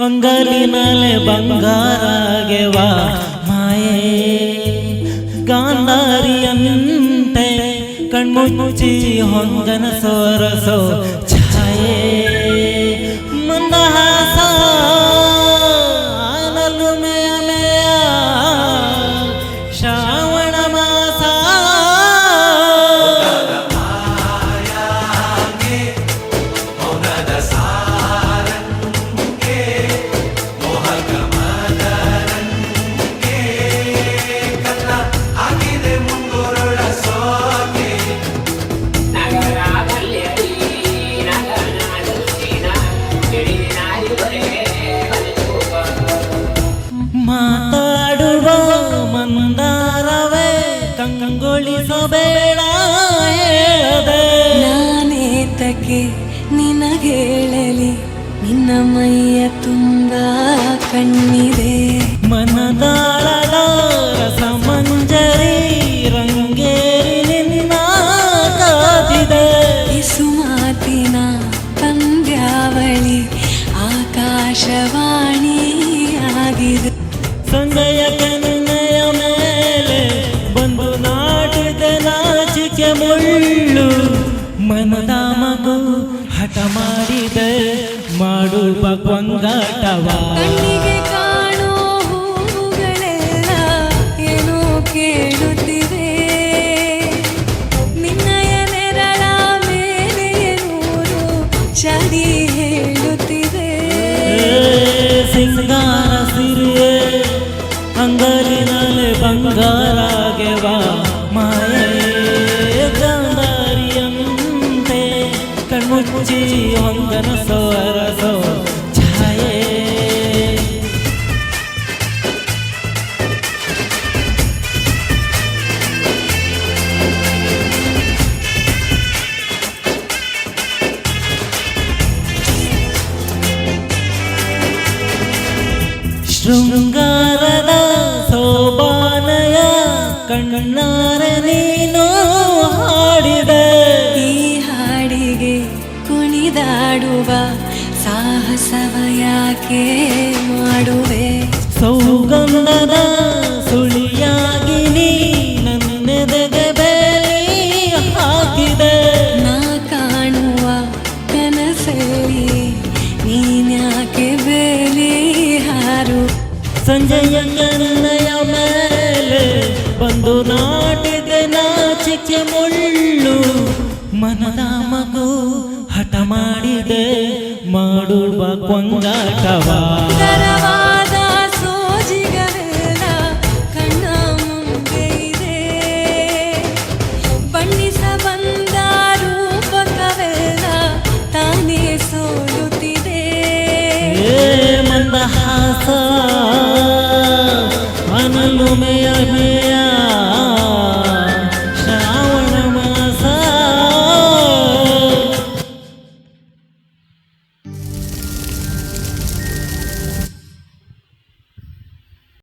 ಅಂಗಲಿನಲೆ ಬಂಗಾರಾಗೆವ ಮಾಯೇ ಗಾಂಧಾರಿಯಂತೆ ಕಣ್ಮುಚ್ಚಿ ಹೊಂಗನ ಸೋರಸೋ ಛಾಯೆ ಮಂದಹಾಸ ಆನಲು ಮೇಯ ಮೇಯ ಶ್ರಾವಣ ಮಾಸ ಮಾತಾಡುವ ಮಂದಾರವೇ ಕಂಗೊಳಿಸಬೇಡ ನಾನೇತಕ್ಕೆ ನಿನಗೇಳಲಿ ನಿನ್ನ ಮೈಯ ತುಂಬ ಕಣ್ಣಿದೆ ಮನದಾಳದ ರಸಮಂಜರಿ ರಂಗೇರಿ ನಿನ್ನ ಕಾದಿದೆ ಸುಮಾತಿನ ಪಂದ್ಯಾವಳಿ ಆಕಾಶವಾಣಿ ಆಗಿದೆ ಸಂಗಯ ಕನ್ನೆಯ ಮೇಲೆ ಬಂದು ನಾಟಿದ ನಾಚಿಕೆ ಮುಳ್ಳು ಮನದ ಮಗು ಹಠ ಮಾಡಿದೆ ಮಾಡುವ ಕೊಂಗಾಟವ ಕಣ್ಣಿಗೆ ಕಾಣೋ ಹೂಗಳೆಲ್ಲ ಏನೋ ಕೇಳುತ್ತಿವೆ ನಿನ್ನಯ ನೆರಳ ಮೇಲೆ ನೂರು ಚಡಿ ಹೇಳುತ್ತಿವೆ ಸಿಂಗಾರ ಸಿರಿಯೇ ಅಂಗಲಿನಲ್ಲಿ ಬಂಗಾರಾಗೆವ ಮಾಯೇ ಗಾಂಧಾರಿಯಂತೆ ಕಣ್ಮುಚ್ಚಿ ಹೊಂಗನ ಸೋರಸೋ ಛಾಯೆ ಶೃಂಗಾರದ ಸೋಬಾನಯ ಕಣ್ಣಾರೆ ನೀನು ಹಾಡಿದೆ ಈ ಹಾಡಿಗೆ ಕುಣಿದಾಡುವ ಸಾಹಸವ ಯಾಕೆ ಮಾಡುವೆ ಸೌಗಂಧದ ಸುಳಿಯಾಗಿ ನೀ ನನ್ನೆದೆಗೆ ಬೇಲಿ ಹಾಕಿದೆ ನಾ ಕಾಣುವ ಕನಸಲ್ಲಿ ನೀನ್ಯಾಕೆ ಬೇಲಿ ಹಾರು ಸಂಜೆಯ ಕನ್ನಯ ಮೇಲೆ ಬಂದು ನಾಟಿದೆ ನಾಚಿಕೆ ಮುಳ್ಳು ಮನದ ಮಗು ಹಠ ಮಾಡಿದೆ ಮಾಡುವ ಕೊಂಗಾಟವ ದರವಾರ